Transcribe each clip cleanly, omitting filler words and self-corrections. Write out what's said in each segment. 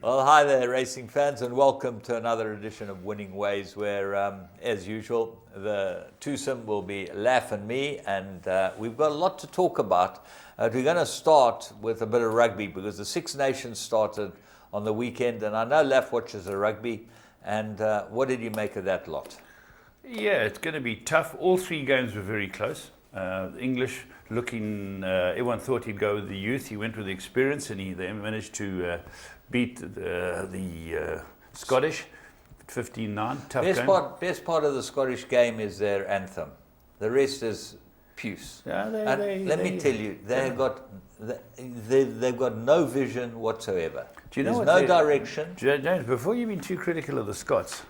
Well, hi there, racing fans, and welcome to another edition of Winning Ways, where, as usual, the twosome will be Laf and me, and we've got a lot to talk about. We're going to start with a bit of rugby because the Six Nations started on the weekend, and I know Laf watches the rugby. And what did you make of that lot? Yeah, it's going to be tough. All three games were very close. English looking, everyone thought he'd go with the youth. He went with the experience, and they managed to beat the Scottish 15-9. Tough game. Best part of the Scottish game is their anthem. The rest is puce. Yeah, let me tell you, they've got no vision whatsoever. Do you know There's no direction. James, before you've been too critical of the Scots,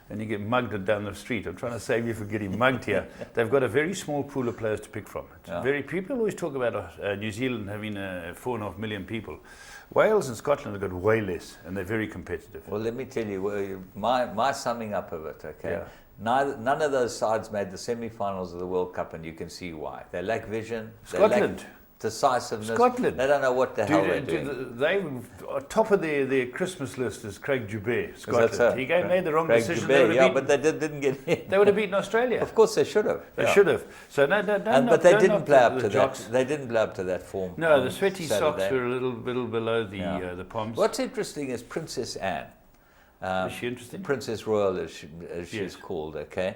and you get mugged down the street. I'm trying to save you from getting mugged here. They've got a very small pool of players to pick from. People always talk about New Zealand having 4.5 million people. Wales and Scotland have got way less, and they're very competitive. Well, let me tell you, my summing up of it, okay? Yeah. None of those sides made the semi-finals of the World Cup, and you can see why. They lack vision. Scotland. They lack decisiveness. Scotland. They don't know what the hell they're doing. They top of their Christmas list is Craig Joubert, Scotland. So? He made the wrong Craig decision. Joubert, but they didn't get in. They would have beaten Australia. Of course they should have. They should have. So but they didn't play up to that. They didn't play up to that form. No, the sweaty socks were a little below the palms. What's interesting is Princess Anne. Is she interesting? Princess Royal, as she's called. Okay.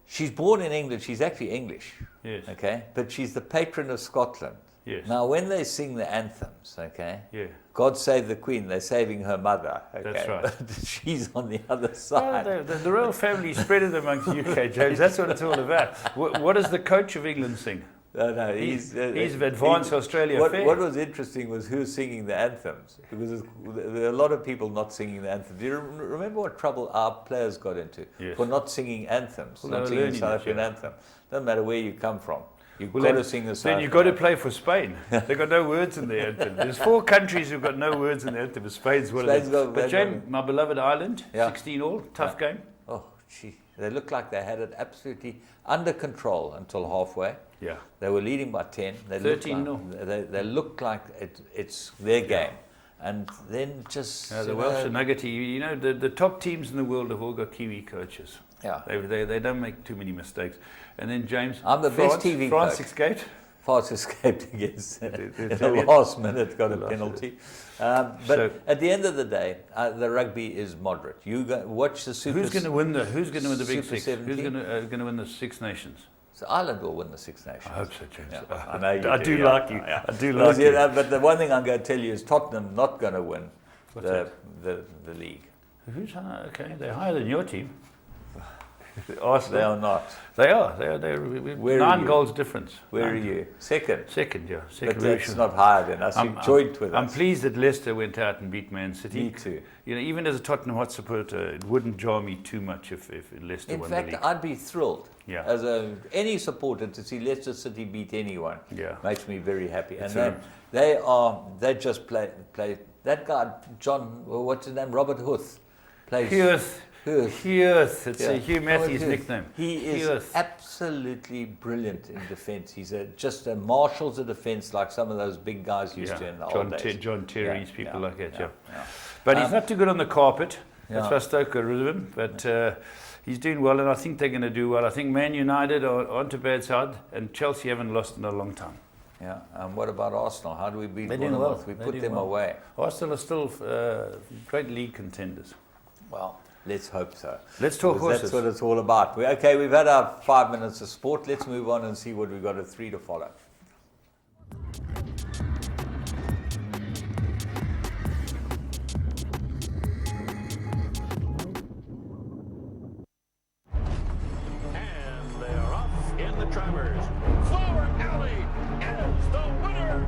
She's born in England. She's actually English. Yes. Okay. But she's the patron of Scotland. Yes. Now, when they sing the anthems, okay, yeah. God save the Queen, they're saving her mother. Okay? That's right. But she's on the other side. Well, the royal family spread it amongst the UK, James. That's what it's all about. What does the coach of England sing? No, he's advanced Australia fair. What was interesting was who was singing the anthems, because there are a lot of people not singing the anthems. Do you remember what trouble our players got into for not singing anthems, not singing the South African anthem? Doesn't matter where you come from. You've got to sing the South Then you've got to play for Spain. They've got no words in their anthem. There's 4 countries who've got no words in their anthem. Spain's one of them. But James, my beloved Ireland, 16 all, tough game. Oh, gee. They looked like they had it absolutely under control until halfway. Yeah. They were leading by 10. They 13-0. They looked like it's their game. And then just... the Welsh are nuggety. You know, the top teams in the world have all got Kiwi coaches. Yeah. They don't make too many mistakes. And then James, I'm the best TV France coach. France escaped against in the last minute, got a penalty. But at the end of the day, the rugby is moderate. You watch the Super. Who's going to win the Big Six? 17? Who's going to win the Six Nations? So Ireland will win the Six Nations. I hope so, James. Yeah. I know you I do like you. Yeah. I do like you. But the one thing I'm going to tell you is Tottenham not going to win the league. Who's okay? They're higher than your team. Arsenal. They are not. They are. They're 9 goals difference. Where are you? Second. Second, yeah. But that's not higher than us. You're joint with us. I'm pleased that Leicester went out and beat Man City. Me too. You know, even as a Tottenham Hotspur supporter, it wouldn't jar me too much if Leicester won the league. In fact, I'd be thrilled. Yeah. As any supporter to see Leicester City beat anyone. Yeah. Makes me very happy. And they just play. That guy, John, what's his name? Robert Huth. Plays. Huth. It's Hugh Matthews' nickname. He is absolutely brilliant in defence. He's just a marshals of defence like some of those big guys used to in the old days. John Terry's, people like that, yeah. But he's not too good on the carpet. That's why Stoke got rid of him. But he's doing well, and I think they're going to do well. I think Man United aren't a bad side, and Chelsea haven't lost in a long time. Yeah, and what about Arsenal? How do we beat them? Well. We put them away. Arsenal are still great league contenders. Well, let's hope so. Let's talk horses. That's what it's all about. We've had our 5 minutes of sport. Let's move on and see what we've got at 3 to follow. And they are off in the Travers. Flower Alley is the winner.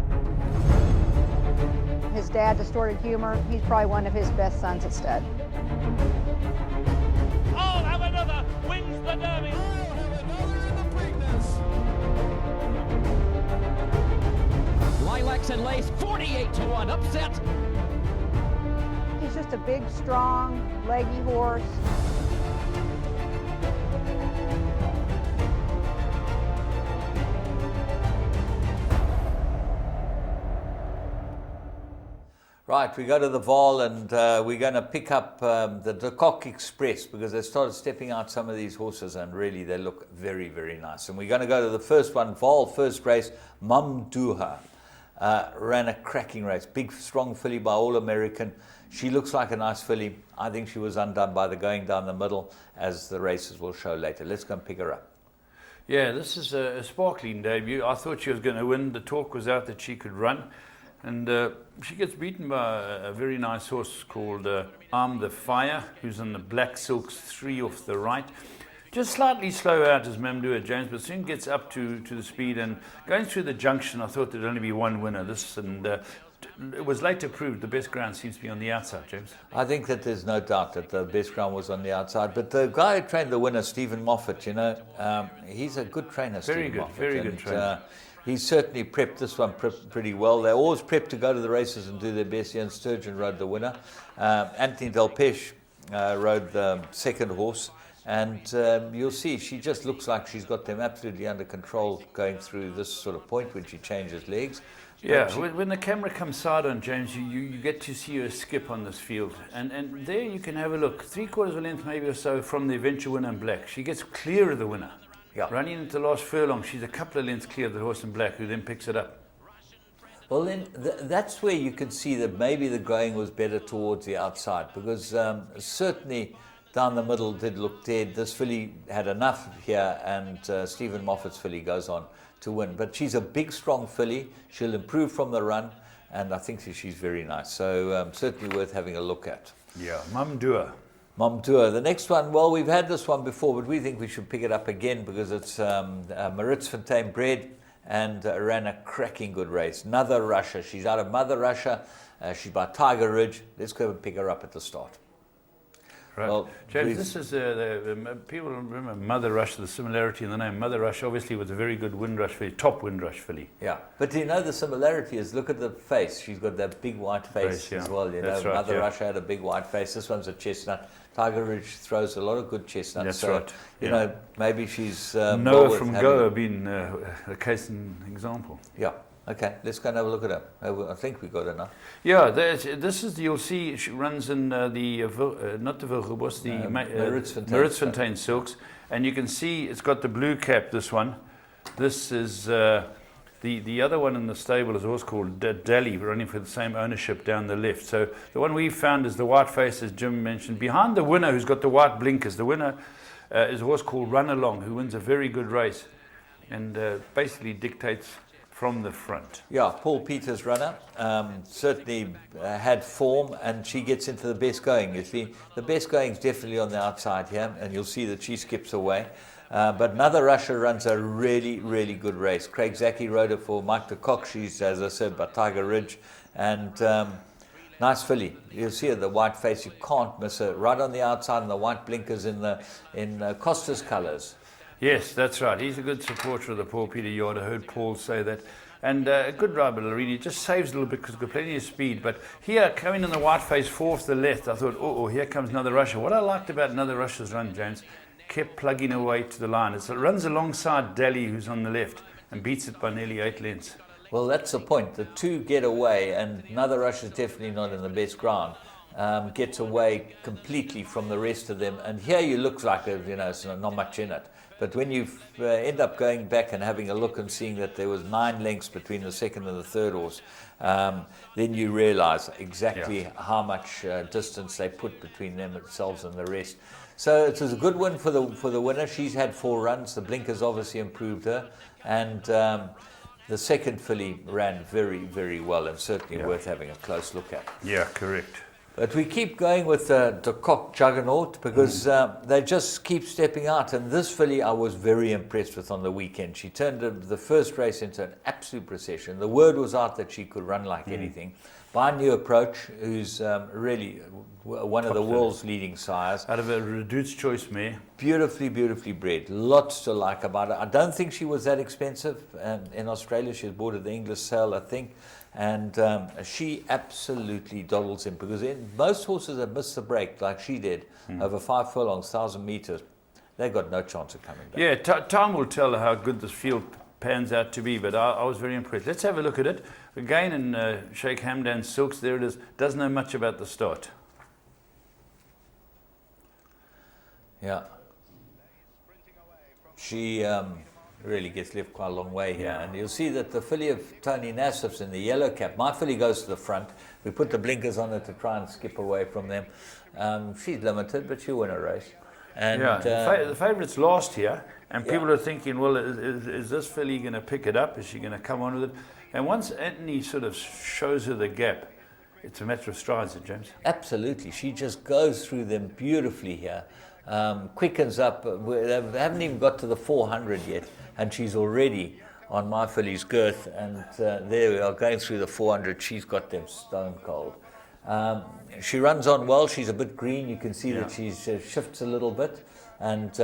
His dad, distorted humor, he's probably one of his best sons at stud. I'll have another, wins the Derby. I'll have another in the Preakness. Lilacs and Lace, 48-1, upset. He's just a big, strong, leggy horse. Right, we go to the Vaal and we're going to pick up the De Kock Express because they started stepping out some of these horses and really they look very, very nice. And we're going to go to the first one, Vaal, first race, Mamduha. Ran a cracking race, big, strong filly by All American. She looks like a nice filly. I think she was undone by the going down the middle, as the races will show later. Let's go and pick her up. Yeah, this is a sparkling debut. I thought she was going to win. The talk was out that she could run. And she gets beaten by a very nice horse called Arm the Fire, who's on the Black Silks 3 off the right. Just slightly slow out as Mamdouha James, but soon gets up to the speed. And going through the junction, I thought there'd only be one winner. It was later proved the best ground seems to be on the outside, James. I think that there's no doubt that the best ground was on the outside. But the guy who trained the winner, Stephen Moffat, he's a good trainer, Very Stephen Moffat. Very good trainer. He's certainly prepped this one pretty well. They always prep to go to the races and do their best. Ian Sturgeon rode the winner. Anthony Delpeche rode the second horse. And you'll see, she just looks like she's got them absolutely under control going through this sort of point when she changes legs. Yeah, when the camera comes side on, James, you get to see her skip on this field. And there you can have a look. 3/4 of a length maybe or so from the eventual winner in black. She gets clear of the winner. Yeah. Running into the last furlong, she's a couple of lengths clear of the horse in black, who then picks it up. Well, then that's where you can see that maybe the going was better towards the outside, because certainly down the middle did look dead. This filly had enough here, and Stephen Moffat's filly goes on to win. But she's a big, strong filly. She'll improve from the run, and I think she's very nice. So certainly worth having a look at. Yeah, Mamdouha. Mamdouha. The next one, well, we've had this one before, but we think we should pick it up again because it's Maritzfontein bred and ran a cracking good race. Another Russia. She's out of Mother Russia. She's by Tiger Ridge. Let's go and pick her up at the start. Right. Well, James, this is people remember Mother Russia, the similarity in the name. Mother Russia obviously was a very good Windrush filly, top Windrush filly. Yeah, but the similarity is, look at the face. She's got that big white face as well. That's right, Mother Russia had a big white face. This one's a chestnut. Tiger Ridge throws a lot of good chestnuts. That's right. Maybe she's Noah from Goa being a case in example. Yeah. Okay, let's go and have a look at her. I think we got enough. Yeah, this is, you'll see, she runs in not the Wilgebos, the Maritzfontein Silks. And you can see it's got the blue cap, this one. This is the other one in the stable is a horse called Dally, running for the same ownership down the left. So the one we found is the white face, as Jim mentioned. Behind the winner, who's got the white blinkers, the winner is a horse called Run Along, who wins a very good race and basically dictates from the front. Yeah, Paul Peters' runner, certainly had form, and she gets into the best going. You see, the best going is definitely on the outside here, and you'll see that she skips away. But Mother Russia runs a really, really good race. Craig Zaki rode her for Mike de Kock. She's, as I said, by Tiger Ridge, and nice filly. You'll see her, the white face, you can't miss her. Right on the outside, and the white blinkers in Costa's colours. Yes, that's right. He's a good supporter of the Paul Peter yard. I heard Paul say that. And a good driver, Larini. Just saves a little bit because he's got plenty of speed. But here, coming in the white face, 4 to the left, I thought, oh, here comes Another Russia. What I liked about Another Russia's run, James, kept plugging away to the line. It runs alongside Dally, who's on the left, and beats it by nearly 8 lengths. Well, that's the point. The two get away, and Another Russia's definitely not in the best ground. Gets away completely from the rest of them. And here you look like, it's not much in it. But when you end up going back and having a look and seeing that there was 9 lengths between the second and the third horse, then you realize exactly how much distance they put between themselves and the rest. So it was a good win for the winner. She's had 4 runs. The blinkers obviously improved her. And the second filly ran very, very well, and certainly worth having a close look at. Yeah, correct. But we keep going with the De Kock Juggernaut because they just keep stepping out. And this filly I was very impressed with on the weekend. She turned the first race into an absolute procession. The word was out that she could run like anything. By New Approach, who's really one of the world's leading sires. Out of a Reduced Choice mare. Beautifully, beautifully bred. Lots to like about her. I don't think she was that expensive. In Australia, she was bought at the English sale, I think. And she absolutely dawdles in, because most horses that miss the break, like she did, over 5 furlongs, 1,000 meters, they've got no chance of coming back. Yeah, time will tell how good this field pans out to be, but I was very impressed. Let's have a look at it. Again, in Sheikh Hamdan Silks, there it is. Doesn't know much about the start. Yeah. She really gets left quite a long way here. Yeah. And you'll see that the filly of Tony Nassif's in the yellow cap. My filly goes to the front. We put the blinkers on her to try and skip away from them. She's limited, but she'll win a race. And the favourite's last here, and people are thinking, well, is this filly going to pick it up? Is she going to come on with it? And once Anthony sort of shows her the gap, it's a matter of strides, James. Absolutely. She just goes through them beautifully here. Quickens up. They haven't even got to the 400 yet, and she's already on my filly's girth. And there we are, going through the 400. She's got them stone cold. She runs on well. She's a bit green. You can see that she shifts a little bit. And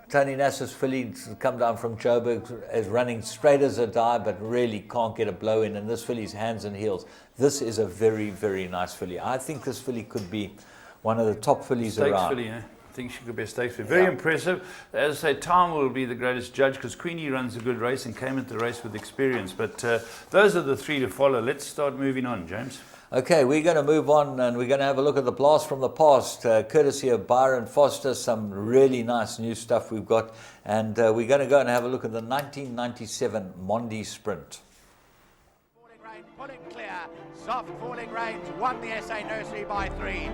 Tony Nassif's filly come down from Joburg is running straight as a die, but really can't get a blow in. And this filly's hands and heels. This is a very, very nice filly. I think this filly could be one of the top fillies around. Filly, eh? I think she could be a stakes filly. Very impressive. As I say, time will be the greatest judge because Queenie runs a good race and came into the race with experience. But those are the three to follow. Let's start moving on, James. Okay, we're going to move on and we're going to have a look at the blast from the past, courtesy of Byron Foster. Some really nice new stuff we've got. And we're going to go and have a look at the 1997 Mondi Sprint. Falling rain, pulling clear. Soft falling rains won the SA Nursery by 3.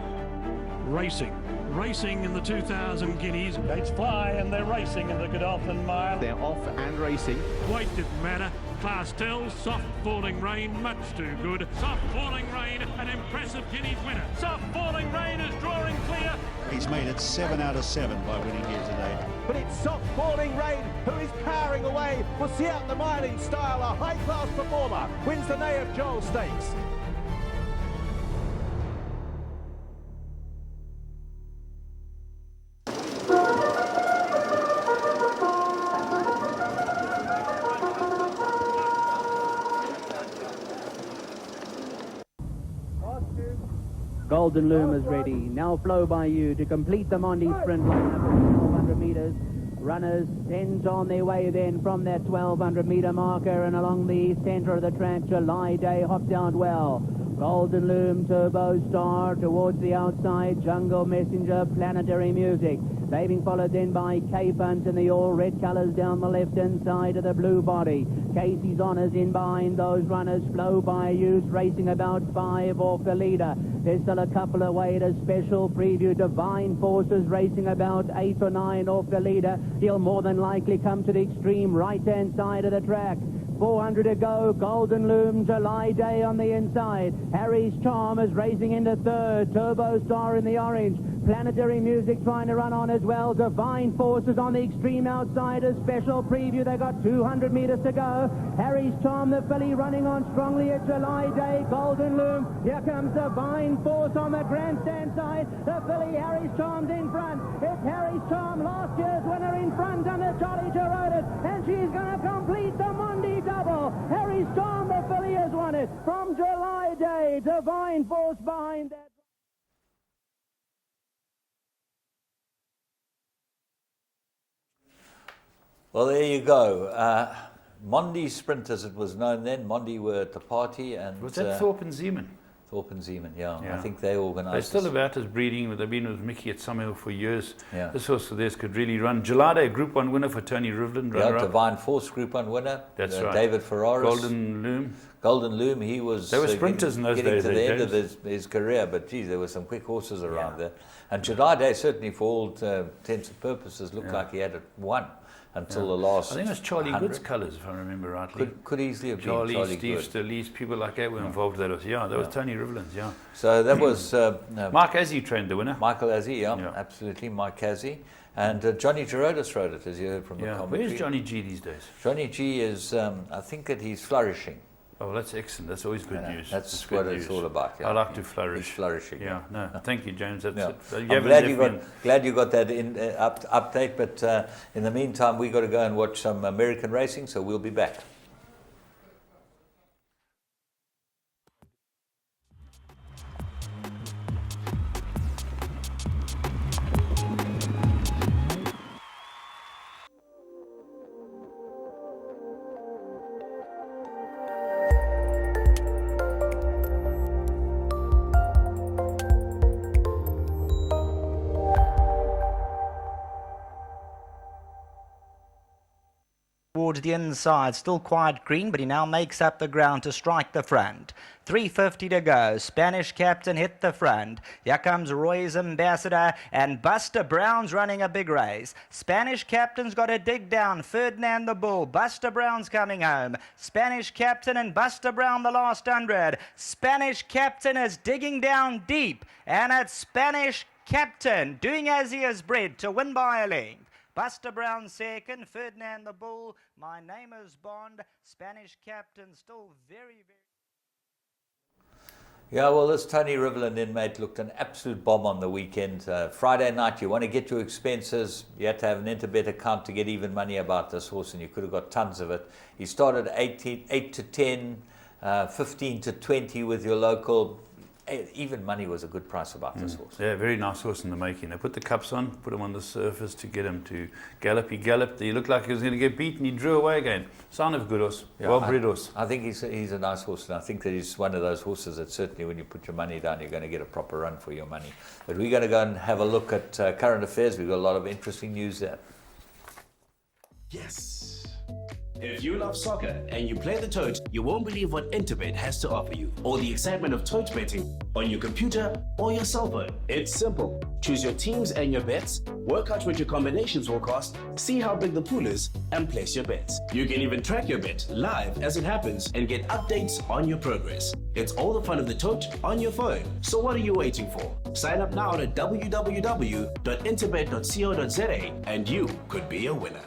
Racing in the 2000 Guineas. Gates fly and they're racing in the Godolphin Mile. They're off and racing. Weight didn't matter. Class tells, soft falling rain, much too good. Soft falling rain, an impressive Guineas winner. Soft falling rain is drawing clear. He's made it 7 out of 7 by winning here today. But it's soft falling rain who is powering away. We'll see out the mile in style. A high-class performer wins the Nay of Joel Stakes. Golden Loom is ready. Now Flow by You to complete the Mondi Sprint line up at 1200 metres. Runners, 10s on their way then from that 1200 metre marker, and along the centre of the track, July Day hopped out well. Golden Loom, Turbo Star towards the outside, Jungle Messenger, Planetary Music. They've been followed then by Cape Hunt in the all red colours down the left-hand side of the blue body. Casey's Honours in behind those runners. Flow by You's racing about 5 off the leader. There's still a couple away to Special Preview. Divine Forces racing about 8 or 9 off the leader. He'll more than likely come to the extreme right-hand side of the track. 400 to go. Golden Loom, July Day on the inside. Harry's Charm is racing into third. Turbo Star in the orange. Planetary Music trying to run on as well. Divine Forces on the extreme outside. A Special Preview. They got 200 metres to go. Harry's Charm, the filly, running on strongly at July Day. Golden Loom. Here comes Divine Force on the grandstand side. The filly, Harry's Charm's in front. It's Harry's Charm, last year's winner, in front under Jolly Gerodis, and she's going to complete the Mondi double. Harry's Charm, the filly, has won it from July Day. Divine Force behind that. Well, there you go. Mondi Sprint, as it was known then. Mondi were at the party. And Was that Thorpe and Zeeman? Thorpe and Zeeman, yeah. I think they organised. They're still about as breeding. They've been with Mickey at Summerhill for years. Yeah. This horse of theirs could really run. July Day, Group 1 winner for Tony Rivlin. Divine Force, Group 1 winner. That's right. David Ferraris. Golden Loom, he was... They were sprinters in those days. Getting to the end of his career, but geez, there were some quick horses around there. And July Day, certainly for all intents and purposes, looked like he had it won until the last... I think it was Charlie 100. Good's colours, if I remember rightly. Could easily have been Charlie Steve Stalese, people like that were involved with that. That was Tony Rivlin's, So that was... Mark Azzi trained the winner. Michael Azzi, absolutely, Mike Azzi. And Johnny Gerodis rode it, as you heard from the commentary. Where's Johnny G these days? Johnny G is, I think that he's flourishing. Oh, well, that's excellent. That's always good news. That's what it's all about. I like to flourish. He's flourishing. Thank you, James. That's it. I'm glad you got that update, but in the meantime, we've got to go and watch some American racing, so we'll be back. towards the inside, still quite green, but he now makes up the ground to strike the front. 3:50 to go. Spanish Captain hit the front. Here comes Roy's Ambassador, and Buster Brown's running a big race. Spanish Captain's got to dig down. Ferdinand the Bull. Buster Brown's coming home. Spanish Captain and Buster Brown the last 100. Spanish Captain is digging down deep, and it's Spanish Captain doing as he is bred to win by a length. Buster Brown second. Ferdinand the Bull. My name is Bond. Spanish Captain still very, very... Yeah, well, this Tony Riverland inmate looked an absolute bomb on the weekend. Friday night, you want to get your expenses. You had to have an Interbet account to get even money about this horse, and you could have got tons of it. He started 8 to 10, 15 to 20 with your local. Even money was a good price about this horse. Yeah, very nice horse in the making. They put the cups on, put him on the surface to get him to gallop. He galloped. He looked like he was going to get beaten. He drew away again. Sign of a good horse. Yeah, well-bred horse. I think he's a nice horse, and I think that he's one of those horses that certainly when you put your money down, you're going to get a proper run for your money. But we're going to go and have a look at current affairs. We've got a lot of interesting news there. Yes. If you love soccer and you play the tote, you won't believe what Interbet has to offer you, or the excitement of tote betting on your computer or your cell phone. It's simple. Choose your teams and your bets, work out what your combinations will cost, see how big the pool is, and place your bets. You can even track your bet live as it happens and get updates on your progress. It's all the fun of the tote on your phone. So what are you waiting for? Sign up now at www.interbet.co.za and you could be a winner.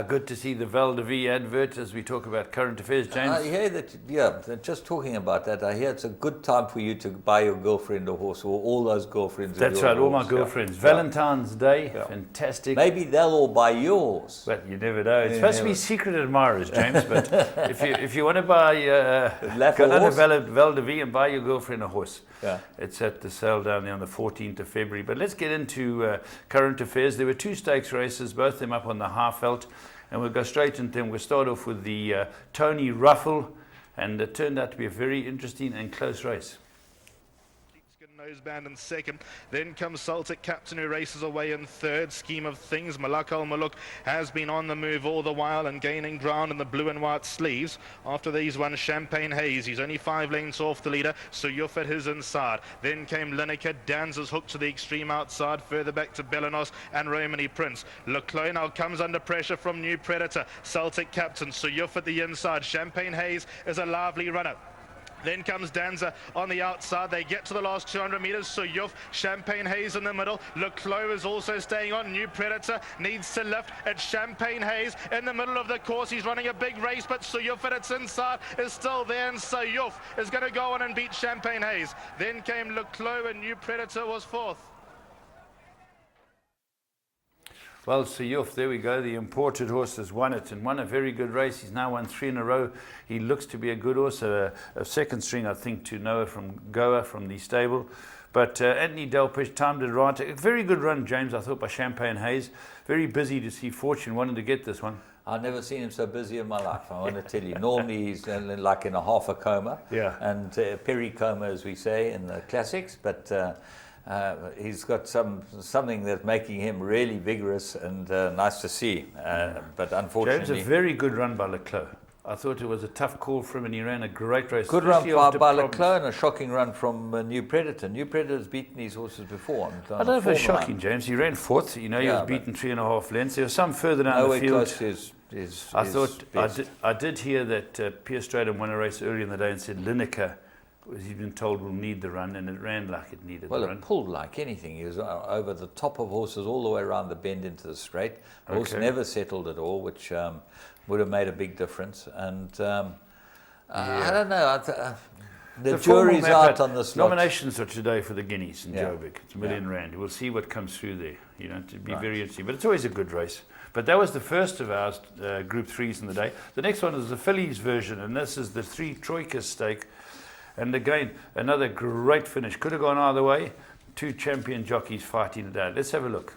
Good to see the Val de Vie advert as we talk about current affairs, James. I hear that, yeah, just talking about that, I hear it's a good time for you to buy your girlfriend a horse, or all those girlfriends. That's right, all my girlfriends. Yeah. Valentine's Day, yeah. Fantastic. Maybe they'll all buy yours. But you never know. It's supposed to be secret admirers, James, but if you want to buy, go down to Val de Vie and buy your girlfriend a horse. Yeah. It's at the sale down there on the 14th of February. But let's get into current affairs. There were two stakes races, both of them up on the Haarveld. And we'll go straight into them. We'll start off with the Tony Ruffle, and it turned out to be a very interesting and close race. Noseband in second, then comes Celtic Captain, who races away in third. Scheme of things, Malak Al Muluk has been on the move all the while and gaining ground in the blue and white sleeves. After these won Champagne Haze, he's only 5 lengths off the leader, so Yuf at his inside. Then came Lineker, Danzer's hook to the extreme outside, further back to Belenos and Romany Prince. Leclerc now comes under pressure from New Predator, Celtic Captain, so Yuf at the inside. Champagne Haze is a lively runner. Then comes Danza on the outside. They get to the last 200 meters. So Yuf, Champagne Haze in the middle. Leclos is also staying on. New Predator needs to lift. It's Champagne Haze in the middle of the course. He's running a big race, but Suyuf at its inside is still there, and Suyuf is going to go on and beat Champagne Haze. Then came Leclos, and New Predator was fourth. Well, Suyuf, there we go. The imported horse has won it and won a very good race. He's now won 3 in a row. He looks to be a good horse, a second string, I think, to Noah from Goa, from the stable. But Anthony Delpish timed it right. A very good run, James, I thought, by Champagne Haze. Very busy to see Fortune wanted to get this one. I've never seen him so busy in my life, I want to tell you. Normally he's like in a half a coma, and peri-coma, as we say in the classics, but he's got something that's making him really vigorous and nice to see. But unfortunately, James, a very good run by Leclerc. I thought it was a tough call for him, and he ran a great race. Good run by Leclerc, and a shocking run from New Predator. New Predator's beaten these horses before. I don't know if it's shocking, James. He ran fourth. You know, he was beaten 3.5 lengths. There was some further down the field. I did hear that Pierre Stratum won a race earlier in the day and said Lineker, he's been told, will need the run, and it ran like it needed the run. Well, it pulled like anything. He was over the top of horses all the way around the bend into the straight. The horse never settled at all, which would have made a big difference. And I don't know. The jury's out on this lot. Nominations are today for the Guineas in Joburg. It's £1 million. We'll see what comes through there. You know, to be very interesting. But it's always a good race. But that was the first of our Group 3s in the day. The next one is the fillies version, and this is the 3 Troika stake. And again, another great finish. Could have gone either way. 2 champion jockeys fighting it out. Let's have a look.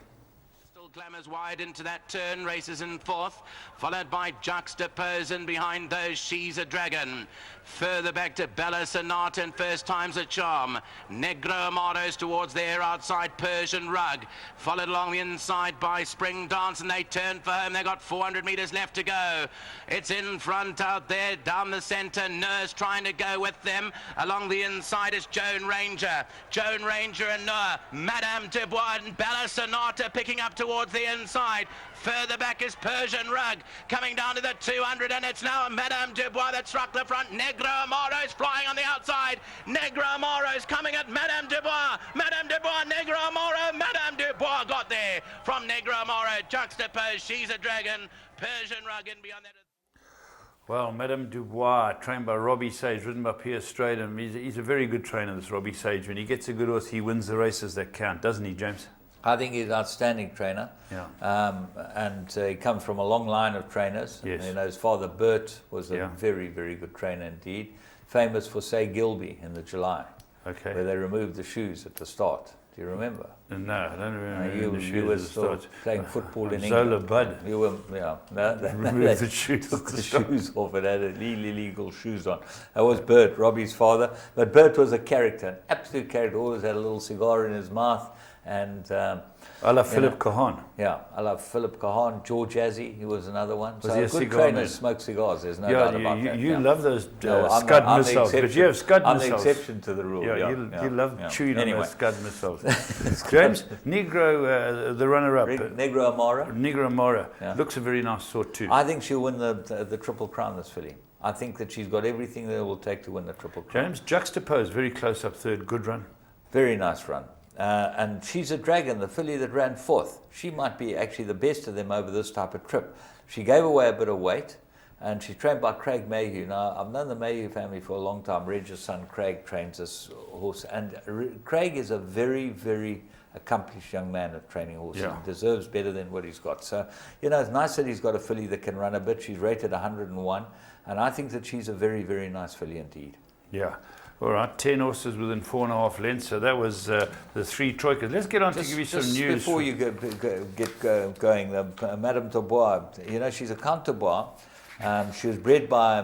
Glamours wide into that turn, races in 4th, followed by Juxtapose, and behind those She's a Dragon. Further back to Bella Sonata, and First Time's a Charm. Negro Amados towards their outside, Persian Rug. Followed along the inside by Spring Dance, and they turn for home. They got 400 metres left to go. It's in front out there, down the centre, Nurse trying to go with them. Along the inside is Joan Ranger. Joan Ranger and Noah. Madame Dubois and Bella Sonata picking up towards the inside. Further back is Persian Rug, coming down to the 200, and it's now Madame Dubois that struck the front. Negro Amaro's flying on the outside. Negro Amaro's coming at Madame Dubois. Madame Dubois, Negro Amaro. Madame Dubois got there from Negro Amaro. Juxtapose, She's a Dragon. Persian Rug in beyond that. Well, Madame Dubois, trained by Robbie Sage, ridden by Pierce Straden. He's a very good trainer, this Robbie Sage. When he gets a good horse, he wins the races that count, doesn't he, James? I think he's an outstanding trainer. Yeah. And he comes from a long line of trainers. Yes. You know, his father, Bert, was a very, very good trainer indeed. Famous for, say, Gilby in the July, where they removed the shoes at the start. Do you remember? No, I don't remember. You were still playing football in Zola England. Bud. You were, Removed the shoes. Took the shoes off and had illegal shoes on. That was Bert, Robbie's father. But Bert was a character, an absolute character. Always had a little cigar in his mouth. And I love Philip Cahan. Yeah, I love Philip Cahan. George Azzi, he was another one. Was so he a good cigar trainers man? smoke cigars. There's no doubt about that. You love those I'm Scud missiles, but you have Scud I'm missiles. the exception to the rule. You love chewing on those Scud missiles. James, Negro, the runner-up. Negro Amara. Negro Amara looks a very nice sort too. I think she'll win the Triple Crown, this filly. I think that she's got everything that it will take to win the Triple Crown. James, Juxtapose, very close up third, good run. Very nice run. And She's a Dragon, the filly that ran 4th. She might be actually the best of them over this type of trip. She gave away a bit of weight, and she's trained by Craig Mayhew. Now, I've known the Mayhew family for a long time. Reg's son, Craig, trains this horse. And Craig is a very, very accomplished young man at training horses. Yeah. He deserves better than what he's got. So, you know, it's nice that he's got a filly that can run a bit. She's rated 101. And I think that she's a very, very nice filly indeed. Yeah. All right, 10 horses within 4.5 lengths. So that was the 3 Troikas. Let's get on to give you some news. Before you get going, Madame Dubois, you know, she's a Count Dubois. She was bred by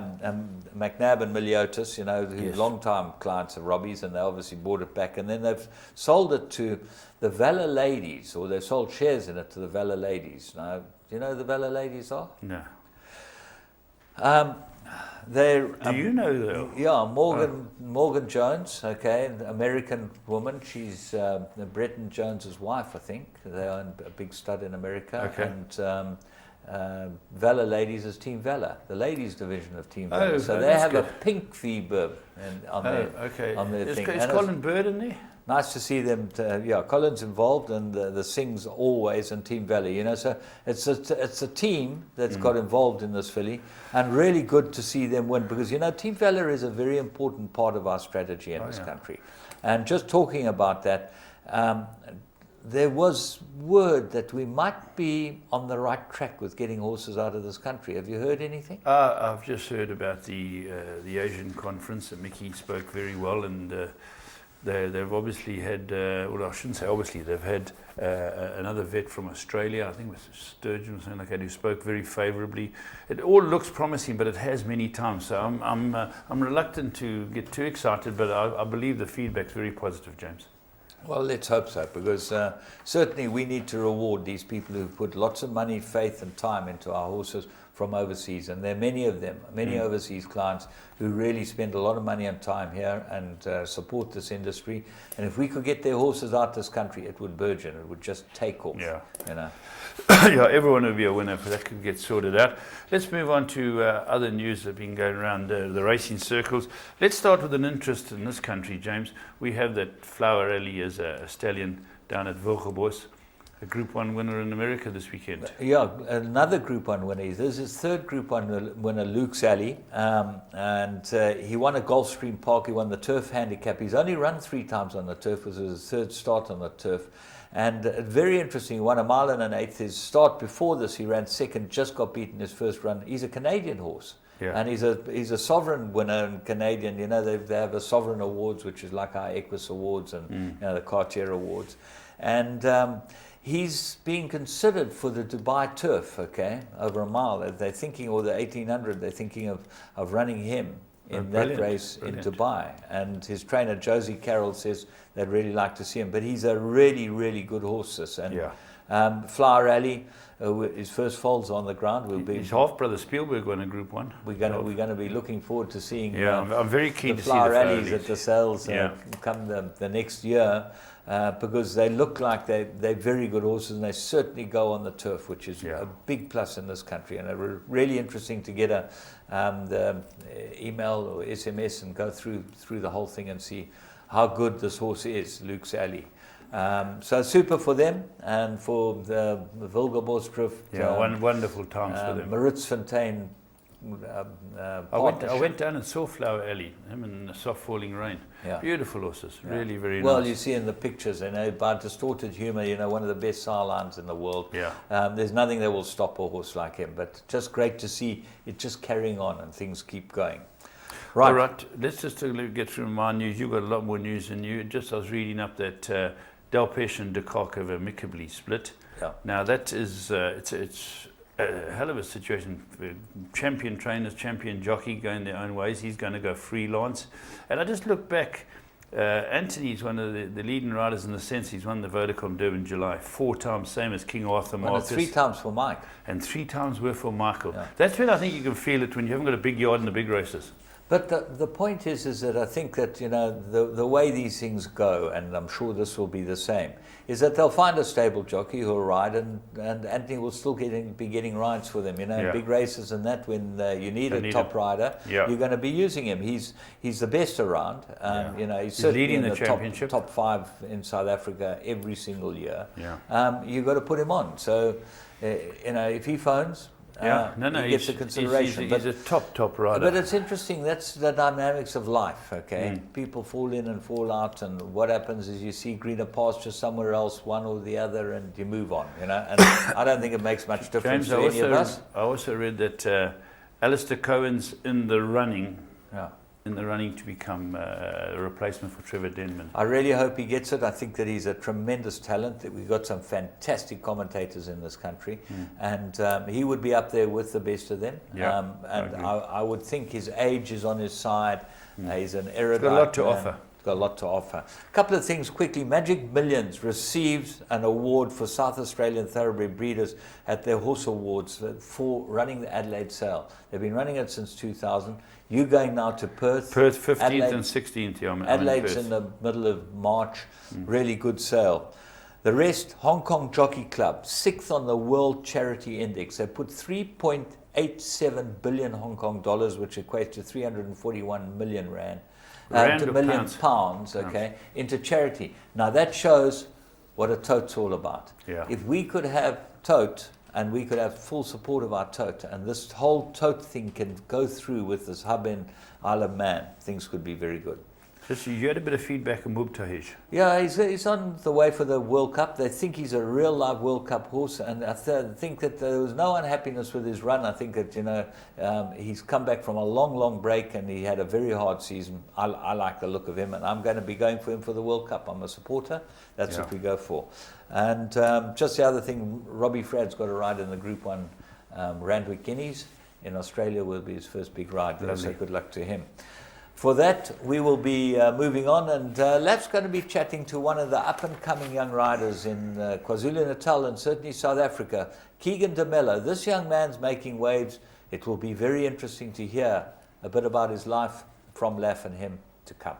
McNabb and Miliotis, you know, who long-time clients of Robbie's, and they obviously bought it back. And then they've sold it to the Valor Ladies, or they've sold shares in it to the Valor Ladies. Now, do you know who the Valor Ladies are? No. Do you know them? Yeah, Morgan Jones, okay, an American woman. She's Bretton Jones's wife, I think. They own a big stud in America. Okay. And Valor Ladies is Team Valor, the ladies division of Team Valor. So they have a pink V-bib on their thing. Is Colin Bird in there? Nice to see them. Colin's involved, and the Sings always, and Team Valley. You know, so it's a team that's got involved in this filly, and really good to see them win, because you know Team Valor is a very important part of our strategy in this country. And just talking about that, there was word that we might be on the right track with getting horses out of this country. Have you heard anything? I've just heard about the Asian conference, and Mickey spoke very well, and. They've obviously had, well, I shouldn't say obviously, they've had another vet from Australia, I think it was Sturgeon or something like that, who spoke very favourably. It all looks promising, but it has many times. So I'm reluctant to get too excited, but I believe the feedback's very positive, James. Well, let's hope so, because certainly we need to reward these people who've put lots of money, faith and time into our horses from overseas. And there are many of them, many overseas clients who really spend a lot of money and time here and support this industry. And if we could get their horses out this country, it would burgeon. It would just take off. Yeah. You know. Yeah, everyone would be a winner if that could get sorted out. Let's move on to other news that have been going around the racing circles. Let's start with an interest in this country, James. We have that Flower Alley as a stallion down at Wilgebos. a Group 1 winner in America this weekend. Yeah, another Group 1 winner. This is his third Group 1 winner, Luke Sally. And he won at Gulfstream Park. He won the turf handicap. He's only run 3 times on the turf. It was his third start on the turf. And very interesting, he won a mile and an eighth. His start before this, he ran second, just got beaten his first run. He's a Canadian horse. Yeah. And he's a sovereign winner in Canadian. You know, they have a sovereign awards, which is like our Equus Awards and you know, the Cartier Awards. And he's being considered for the Dubai turf, okay, over a mile. They're thinking, or the 1800, they're thinking of running him in that race in Dubai. And his trainer, Josie Carroll, says they'd really like to see him. But he's a really, really good horse, this. And Flower Alley, his first foal's on the ground. His half-brother Spielberg won a Group 1. We're going to be looking forward to seeing I'm very keen to see the Flower Alleys at the sales come the next year. Because they look like they're very good horses, and they certainly go on the turf, which is a big plus in this country. And it's really interesting to get the email or SMS and go through the whole thing and see how good this horse is, Luke Sally. So super for them, and for the Wilgerbosdrift. Wonderful times for them. Maritzfontein. I went down and saw Flower Alley, him and Soft Falling Rain. Beautiful horses, really very nice. Well, you see in the pictures, you know, by Distorted Humor, you know, one of the best sire lines in the world. There's nothing that will stop a horse like him, but just great to see it just carrying on and things keep going. Right. All right, let's just get through my news. You've got a lot more news than you. I was reading up that Delpesh and De Kock have amicably split. Now that is, it's a hell of a situation. Champion trainers, champion jockey going their own ways. He's going to go freelance. And I just look back, Anthony's one of the leading riders in the sense he's won the Vodacom Durban July 4 times, same as King Arthur Marcus. 3 times for Mike. And 3 times were for Michael. That's when I think you can feel it, when you haven't got a big yard in the big races. But the point is that I think that, you know, the way these things go, and I'm sure this will be the same, is that they'll find a stable jockey who'll ride, and Anthony will still be getting rides for them. You know, big races and that, when you need a top rider, you're going to be using him. He's the best around. You know, he's certainly leading in the championship. top 5 in South Africa every single year. You've got to put him on. So, you know, if he phones, he gets the consideration. He's a top rider. But it's interesting. That's the dynamics of life. Okay, people fall in and fall out, and what happens is you see greener pasture somewhere else, one or the other, and you move on. You know, and I don't think it makes much difference to any of us. I also read that Alistair Cohen's in the running. To become a replacement for Trevor Denman. I really hope he gets it. I think that he's a tremendous talent. We've got some fantastic commentators in this country, and he would be up there with the best of them. And I would think his age is on his side. He's an erudite. He's got a lot to offer. Got a lot to offer. A couple of things quickly. Magic Millions receives an award for South Australian thoroughbred breeders at their horse awards for running the Adelaide sale. They've been running it since 2000. You're going now to Perth. Perth 15th and 16th. Adelaide's in the middle of March. Really good sale. The rest, Hong Kong Jockey Club, 6th on the World Charity Index. They put 3.87 billion Hong Kong dollars, which equates to 341 million rand. Pounds, okay, into charity. Now that shows what a tote's all about. If we could have tote, and we could have full support of our tote, and this whole tote thing can go through with this hub in Isle of Man, things could be very good. So you had a bit of feedback on Mubtahij. Yeah, he's on the way for the World Cup. They think he's a real live World Cup horse, and I think that there was no unhappiness with his run. I think that, you know, he's come back from a long break, and he had a very hard season. I like the look of him, and I'm going to be going for him for the World Cup. I'm a supporter. That's what we go for. And just the other thing, Robbie Frad's got a ride in the Group 1 Randwick Guineas. In Australia will be his first big ride. So good luck to him. For that, we will be moving on, and Laf's going to be chatting to one of the up-and-coming young riders in KwaZulu-Natal and certainly South Africa, Keegan de Mello. This young man's making waves. It will be very interesting to hear a bit about his life from Laf and him to come.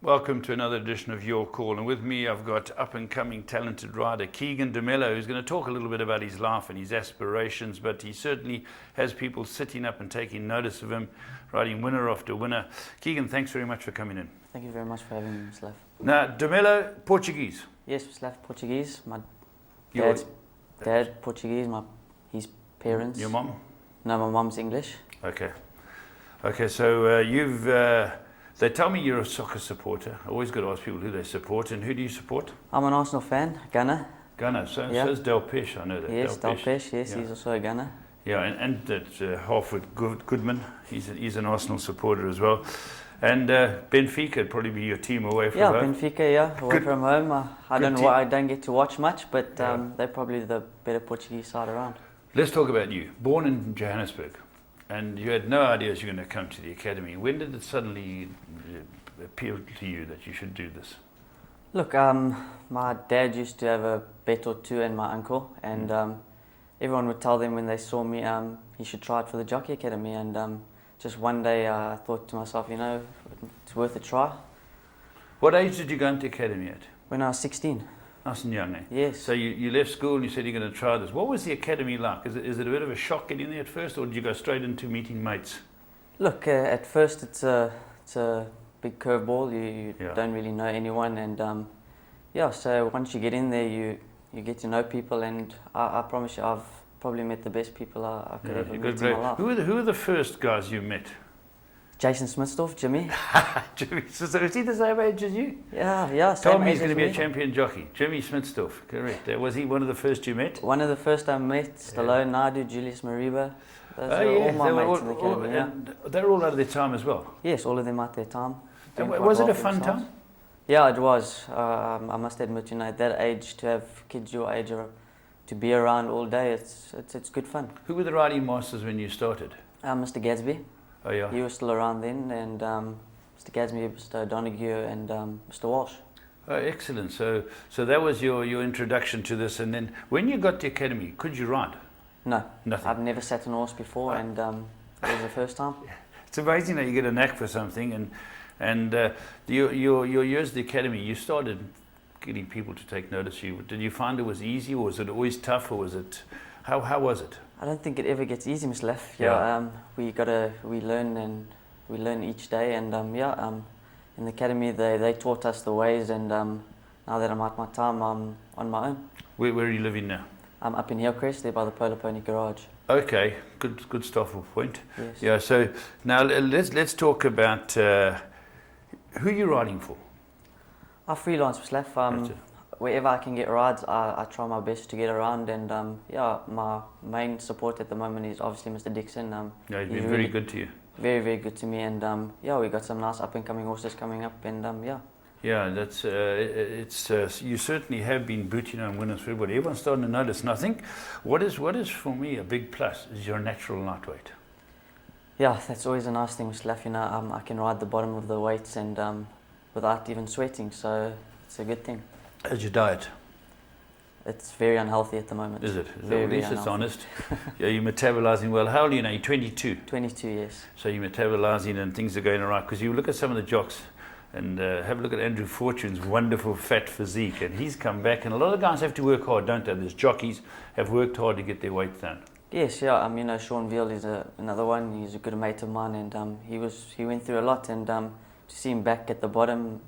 Welcome to another edition of Your Call, and with me I've got up-and-coming talented rider Keegan DeMello, who's going to talk a little bit about his life and his aspirations, but he certainly has people sitting up and taking notice of him, riding winner after winner. Keegan, thanks very much for coming in. Thank you very much for having me, Slav. Now, DeMello, Portuguese? Yes, Slav, Portuguese. My Your dad, Portuguese, his parents. Your mom? No, my mom's English. Okay. Okay, so they tell me you're a soccer supporter. I always got to ask people who they support, and who do you support? I'm an Arsenal fan, Gunner. Gunner, so is Del Pesh, I know that. Yes, Del Pesh, yes, he's also a Gunner. Yeah, and that Harford Goodman, he's an Arsenal supporter as well. And Benfica would probably be your team away from home. Benfica, away from home. I don't get to watch much, but they're probably the better Portuguese side around. Let's talk about you. Born in Johannesburg, and you had no idea you were going to come to the academy. When did it suddenly appeal to you that you should do this? Look, my dad used to have a bet or two, and my uncle, and everyone would tell them when they saw me, he should try it for the Jockey Academy, and just one day I thought to myself, you know, it's worth a try. What age did you go into academy at? When I was 16. Nice and young, eh? Yes. So you left school and you said you're going to try this. What was the academy like? Is it a bit of a shock getting there at first, or did you go straight into meeting mates? Look, at first it's a big curveball. You don't really know anyone, and so once you get in there, you get to know people, and I promise you, I've probably met the best people I could ever meet in my life. Who were the first guys you met? Jason Smitsdorf, Jimmy. Jimmy, so is he the same age as you? Yeah. Told me he's going to be a champion jockey. Jimmy Smitsdorf, correct. Was he one of the first you met? One of the first I met. Stallone, Naidu, Julius Mariba. Those are all my mates in the academy. And they're all out of their time as well? Yes, all of them out their time. Was it a fun time? Yeah, it was. I must admit, you know, at that age, to have kids your age to be around all day, it's good fun. Who were the riding masters when you started? Mr. Gadsby. Oh yeah. He was still around then, and Mr. Gadsby, Mr. O'Donoghue, and Mr. Walsh. Oh, excellent. So that was your introduction to this, and then when you got to academy, could you ride? No. Nothing. I've never sat on a horse before, and it was the first time. It's amazing that you get a knack for something, and your years at the academy, you started getting people to take notice of you. Did you find it was easy, or was it always tough, or was it how was it? I don't think it ever gets easy, Miss Leff. We learn each day, and in the academy they taught us the ways, and now that I'm at my time, I'm on my own. Where are you living now? I'm up in Hillcrest, there by the Polo Pony Garage. Okay, good stuff. Point. Yes. Yeah. So now let's talk about who you're riding for. I freelance, Miss Leff. Wherever I can get rides, I try my best to get around, and my main support at the moment is obviously Mr. Dixon. He's been very good to you. Very, very good to me, and we got some nice up-and-coming horses coming up, and Yeah, that's you certainly have been booting on winners for everybody. Everyone's starting to notice. And I think what is for me a big plus is your natural lightweight. Yeah, that's always a nice thing, Mr. Leff. You know, I can ride the bottom of the weights and without even sweating, so it's a good thing. How's your diet? It's very unhealthy at the moment. Is it? Very, at least it's honest. Yeah, you're metabolizing well. How old are you now? You're 22? 22, yes. So you're metabolizing and things are going all right. Because you look at some of the jocks and have a look at Andrew Fortune's wonderful fat physique, and he's come back, and a lot of guys have to work hard, don't they? There's jockeys have worked hard to get their weight down. Yes, yeah. You know, Sean Veal is another one. He's a good mate of mine, and he went through a lot, and to see him back at the bottom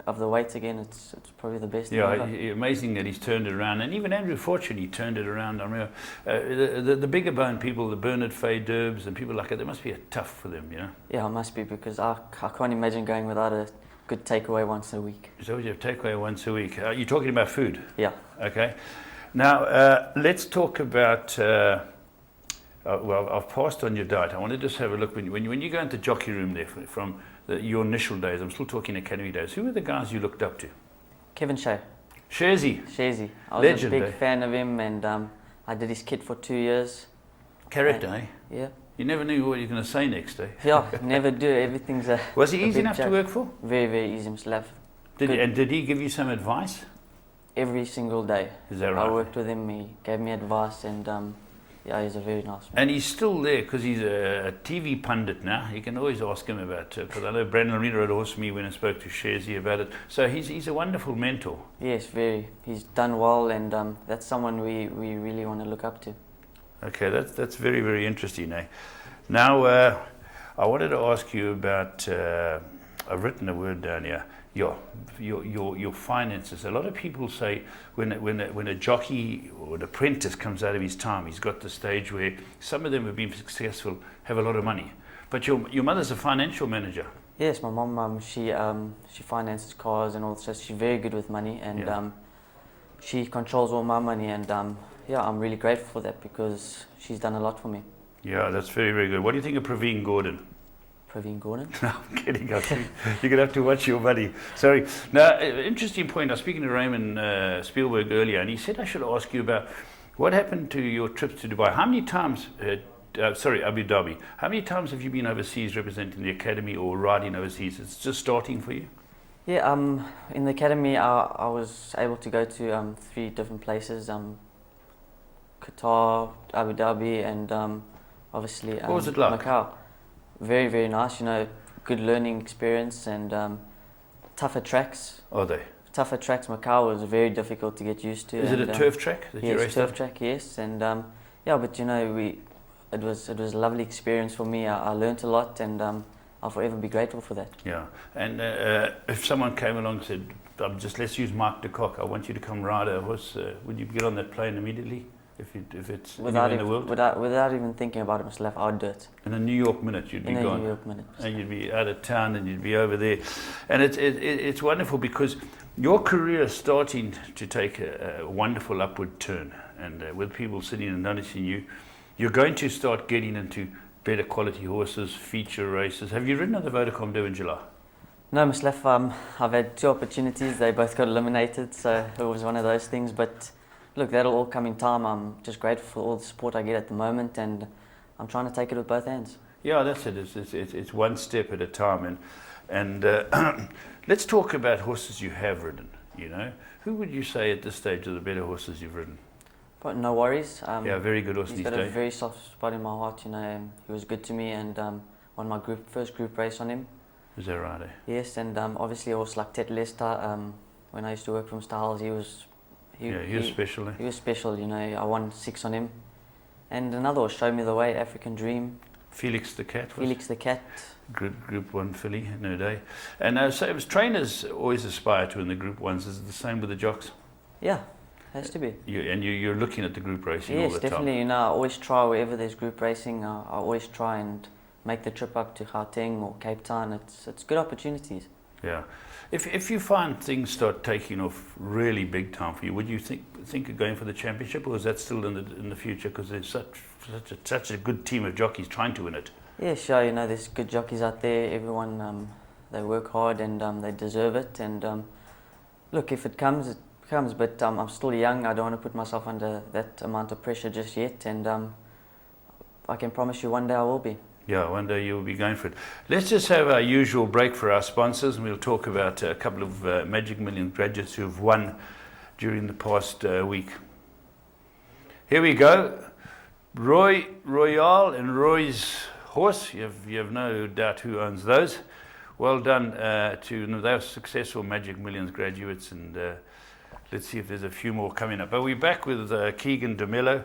of the weights again, it's probably the best thing ever. Amazing that he's turned it around, and even Andrew Fortune, he turned it around. I remember the bigger bone people, the Bernard Fay Derbs and people like that, they must be tough for them, you know? Yeah, it must be, because I can't imagine going without a good takeaway once a week. So you have takeaway once a week. You're talking about food? Yeah. Okay. Now, let's talk about, well, I've passed on your diet. I want to just have a look. When you go into jockey room there, from your initial days, I'm still talking academy days, who were the guys you looked up to? Kevin Shea. Shazy. I was legend, a big fan of him, and I did his kit for 2 years. Character, eh? Yeah. You never knew what you were going to say next day. Yeah, never do. Everything's a... Was he easy enough to work for? Very, very easy, Mr. Lav. Did he give you some advice? Every single day. Is that right? I worked with him, he gave me advice, and yeah, he's a very nice man. And he's still there because he's a TV pundit now. You can always ask him about it, because I know Brandon Arena had asked me when I spoke to Shazi about it. So he's a wonderful mentor. Yes, very. He's done well, and that's someone we really want to look up to. Okay, that's very, very interesting, eh? Now, I wanted to ask you about, I've written a word down here, your finances. A lot of people say when a jockey or an apprentice comes out of his time, he's got the stage where some of them have been successful, have a lot of money. But your mother's a financial manager. Yes, my mom, she finances cars and all, so she's very good with money, and she controls all my money, and yeah, I'm really grateful for that because she's done a lot for me. Yeah, that's very, very good. What do you think of Praveen Gordon? Praveen Gordon? No, I'm kidding. You're going to have to watch your money. Sorry. Now, interesting point. I was speaking to Raymond Spielberg earlier, and he said I should ask you about what happened to your trips to Dubai. How many times, Abu Dhabi, how many times have you been overseas representing the academy or riding overseas? It's just starting for you? Yeah, in the academy, I was able to go to 3 different places, Qatar, Abu Dhabi, and obviously what was it like? Macau. Very, very nice, you know, good learning experience, and tougher tracks. Are they? Tougher tracks. Macau was very difficult to get used to. Is it a turf track that you raced on? Turf track, yes. And yeah, but you know, it was a lovely experience for me. I learnt a lot, and I'll forever be grateful for that. Yeah, and if someone came along and said, let's use Mark de Kock, I want you to come ride a horse, would you get on that plane immediately? If it's anywhere in the world? Without even thinking about it myself, I'd do it. In a New York minute, you'd be gone. In a New York minute. And you'd be out of town and you'd be over there. And it's wonderful because your career is starting to take a wonderful upward turn. And with people sitting and noticing you, you're going to start getting into better quality horses, feature races. Have you ridden at the Vodacom do in July? No, Muslef, I've had 2 opportunities. They both got eliminated, so it was one of those things. But look, that'll all come in time. I'm just grateful for all the support I get at the moment, and I'm trying to take it with both hands. Yeah, that's it. It's one step at a time. And let's talk about horses you have ridden. You know, who would you say at this stage are the better horses you've ridden? But no worries. Yeah, very good horse these days. He's got a very soft spot in my heart. You know, he was good to me, and won my first group race on him. Is that right? Eh? Yes, and obviously a horse like Ted Lester. When I used to work from Styles, he was special. Eh? He was special, you know. I won 6 on him. And another horse, Show Me the Way, African Dream. Felix the Cat. Felix the Cat. Group 1 filly, no day. And so trainers always aspire to win the Group 1s. Is it the same with the jocks? Yeah, has to be. You're looking at the group racing all the time? Yes, definitely. You know, I always try wherever there's group racing. I always try and make the trip up to Gauteng or Cape Town. It's good opportunities. Yeah. If you find things start taking off really big time for you, would you think of going for the championship, or is that still in the future because there's such a good team of jockeys trying to win it? Yeah, sure. You know, there's good jockeys out there. Everyone, they work hard and they deserve it. And look, if it comes, it comes. But I'm still young. I don't want to put myself under that amount of pressure just yet. And I can promise you one day I will be. Yeah, one day you'll be going for it. Let's just have our usual break for our sponsors, and we'll talk about a couple of Magic Million graduates who've won during the past week. Here we go. Royale and Roy's horse. You have no doubt who owns those. Well done to those successful Magic Millions graduates, and let's see if there's a few more coming up. But we're back with Keegan DeMello,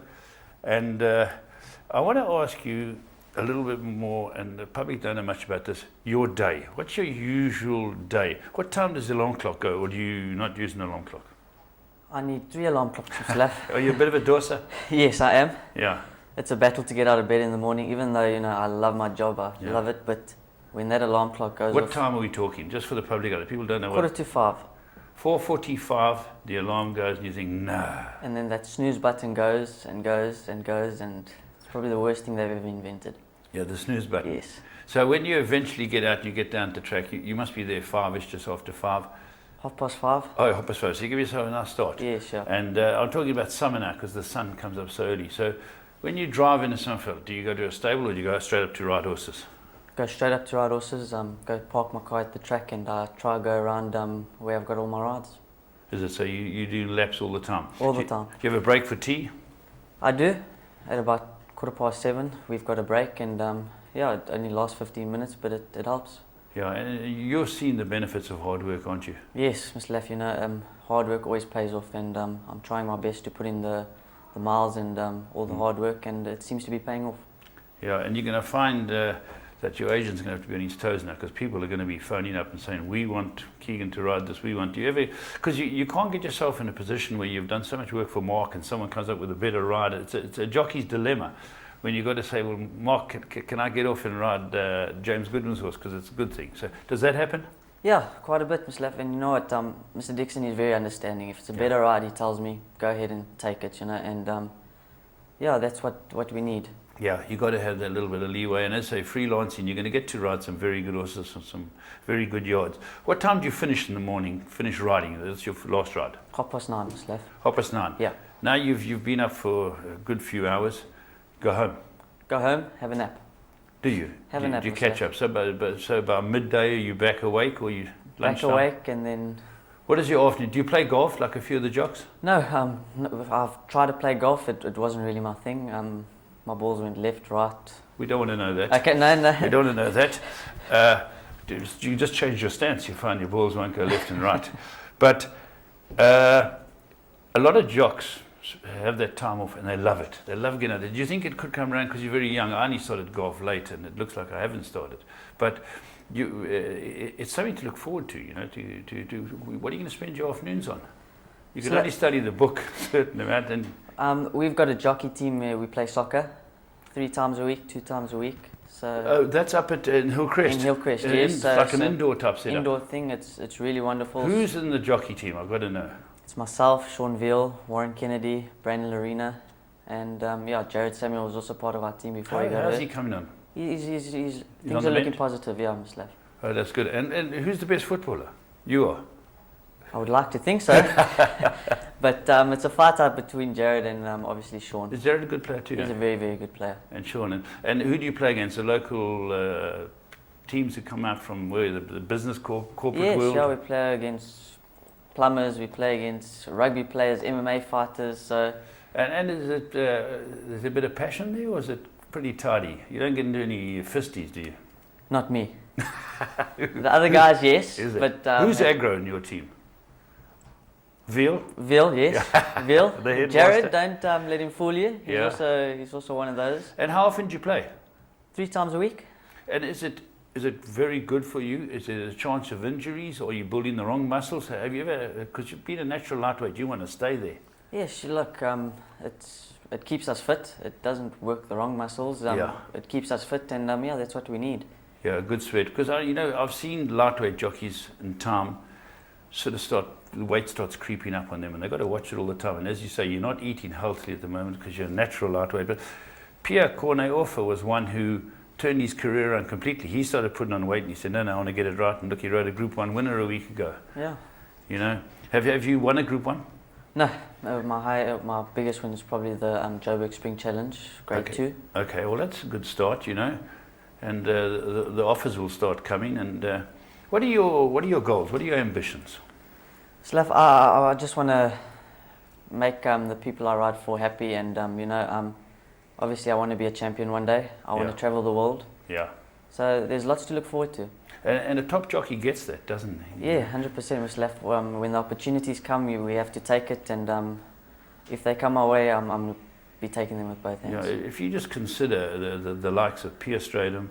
and I want to ask you a little bit more, and the public don't know much about this, your day. What's your usual day? What time does the alarm clock go, or do you not use an alarm clock? I need 3 alarm clocks to slap. Are you a bit of a doser? Yes, I am. Yeah. It's a battle to get out of bed in the morning, even though, you know, I love my job, I love it, but when that alarm clock goes off... What time are we talking, just for the public? People don't know what... 4:45. 4:45, the alarm goes, and you think, nah. And then that snooze button goes and goes and goes, and it's probably the worst thing they've ever invented. Yeah, the snooze button. Yes. So when you eventually get out and you get down to track, you must be there 5ish, just after 5. 5:30. Oh, 5:30. So you give yourself a nice start. Yeah, sure. And I'm talking about summer now because the sun comes up so early. So when you drive in a summerfield, do you go to a stable or do you go straight up to ride horses? Go straight up to ride horses. Go park my car at the track and try to go around where I've got all my rides. Is it so you do laps all the time? All the time. Do you have a break for tea? I do. at about 7:15, we've got a break, and yeah, it only lasts 15 minutes, but it helps. Yeah, and you're seeing the benefits of hard work, aren't you? Yes, Mr. Leff, you know, hard work always pays off, and I'm trying my best to put in the miles and all the hard work, and it seems to be paying off. Yeah, and you're going to find that your agent's going to have to be on his toes now, because people are going to be phoning up and saying, we want Keegan to ride this, we want you. Because you can't get yourself in a position where you've done so much work for Mark and someone comes up with a better rider. It's a jockey's dilemma. When you've got to say, well, Mark, can I get off and ride James Goodwin's horse, because it's a good thing. So does that happen? Yeah, quite a bit, Mr. Leff. And you know what, Mr. Dixon is very understanding. If it's a better ride, he tells me, go ahead and take it, you know. And yeah, that's what we need. Yeah, you've got to have that little bit of leeway. And as I say, freelancing, you're going to get to ride some very good horses and some very good yards. What time do you finish in the morning, finish riding? That's your last ride? 9:30, Mr. Leff. 9:30? Yeah. Now you've been up for a good few hours. Go home. Go home, have a nap. Do you? Have a nap. Do you catch up? So by midday, are you back awake, or you lunchtime? Back awake, and then. What is your afternoon? Do you play golf like a few of the jocks? No, I've tried to play golf. It wasn't really my thing. My balls went left, right. We don't want to know that. Okay, no. We don't want to know that. You just change your stance, you find your balls won't go left and right. But a lot of jocks have that time off and they love it. They love getting out there. Do you think it could come around because you're very young? I only started golf late and it looks like I haven't started. But it's something to look forward to, you know. What are you going to spend your afternoons on? You can only study the book a certain amount. And we've got a jockey team where we play soccer 3 times a week, 2 times a week. So oh, that's up in Hillcrest? In Hillcrest, yes. Like an indoor type setup? Indoor thing, it's really wonderful. Who's in the jockey team? I've got to know. It's myself, Sean Veal, Warren Kennedy, Brandon Lorena, and yeah, Jared Samuel was also part of our team before he got how's hurt. he coming on? Things are looking positive, yeah, Mr. Leff. Oh, that's good. And who's the best footballer? You are? I would like to think so. But it's a fight out between Jared and obviously Sean. Is Jared a good player too? He's a very, very good player. And Sean. And who do you play against? The local teams who come out from where? The business corporate world? Yes, yeah, we play against plumbers, we play against rugby players, MMA fighters. So. And is it there's a bit of passion there, or is it pretty tidy? You don't get into any fisties, do you? Not me. The other guys, yes. Is it? But who's aggro in your team? Veal? Veal, yes. Veal. Jared, master. don't let him fool you. He's also one of those. And how often do you play? 3 times a week. And is it very good for you? Is there a chance of injuries, or are you building the wrong muscles? Have you ever, because you've been a natural lightweight, you want to stay there? Yes, look, it keeps us fit. It doesn't work the wrong muscles. It keeps us fit, and yeah, that's what we need. Yeah, good sweat. Because I've seen lightweight jockeys in time sort of the weight starts creeping up on them, and they've got to watch it all the time. And as you say, you're not eating healthily at the moment because you're a natural lightweight. But Pierre Cornet-Offer was one who turned his career around completely. He started putting on weight and he said, no, I want to get it right. And look, he rode a Group 1 winner a week ago. Yeah. You know, have you won a Group 1? No, my biggest win is probably the Joburg Spring Challenge, Grade 2. Okay, well that's a good start, you know, and the offers will start coming. And what are your goals? What are your ambitions? Slav, I just want to make the people I ride for happy, and obviously I want to be a champion one day. I want to travel the world. Yeah. So there's lots to look forward to. And a top jockey gets that, doesn't he? Yeah, 100%. Mr. Leff. When the opportunities come, we have to take it, and if they come our way, I'm going to be taking them with both hands. Yeah, if you just consider the likes of Pierre Stradum,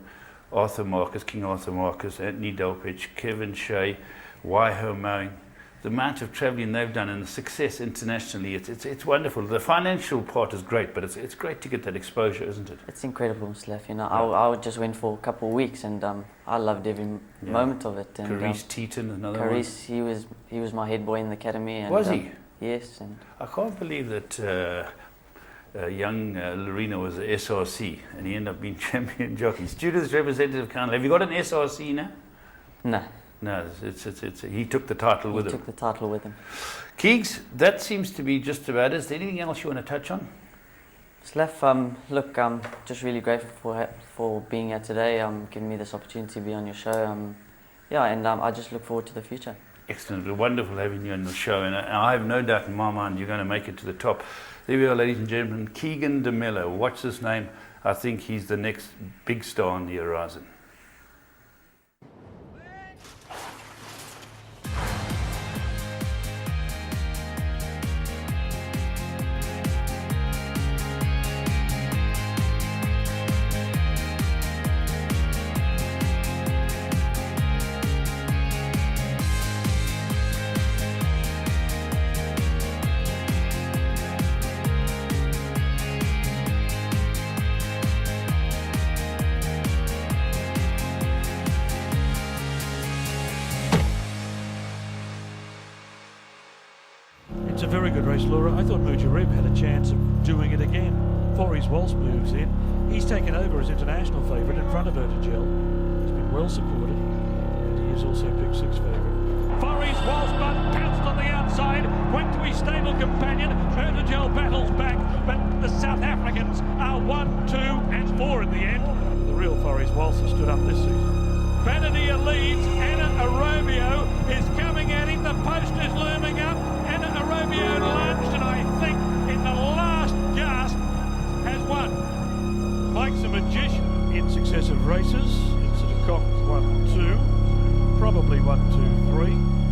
Arthur Marcus, King Arthur Marcus, Anthony Delpech, Kevin Shea, Waiho Mowing, the amount of travelling they've done and the success internationally, it's wonderful. The financial part is great, but it's great to get that exposure, isn't it? It's incredible, Mr. Leff. I just went for a couple of weeks, and I loved every moment of it. And Carice Teeton, another Carice, one. he was my head boy in the academy. And, was he? Yes. And I can't believe that young Lorena was an SRC, and he ended up being champion jockey. Students Representative Council. Have you got an SRC now? No. No, he took the title with him. He took the title with him. Keegs, that seems to be just about it. Is there anything else you want to touch on? Slav, look, I'm just really grateful for being here today, giving me this opportunity to be on your show. Yeah, and I just look forward to the future. excellent. Wonderful having you on the show, and I have no doubt in my mind you're going to make it to the top. There we are, ladies and gentlemen. Keegan de Mello. Watch this name. I think he's the next big star on the horizon. It's a very good race, Laura. I thought Mujarib had a chance of doing it again. Forey's Waltz moves in. He's taken over as international favourite in front of Ertagel. He's been well supported, and he is also picked 6 favourite. Forey's Waltz pounced on the outside, went to his stable companion. Ertagel battles back, but the South Africans are 1, 2 and 4 in the end. The real Forey's Waltz has stood up this season. Banadia leads. Anna Arobio is coming at him. The post is looming up. Anna Arobio lunged, and I think in the last gasp has won. Mike's a magician in successive races. It's at a cock 1, 2, probably 1, 2, 3.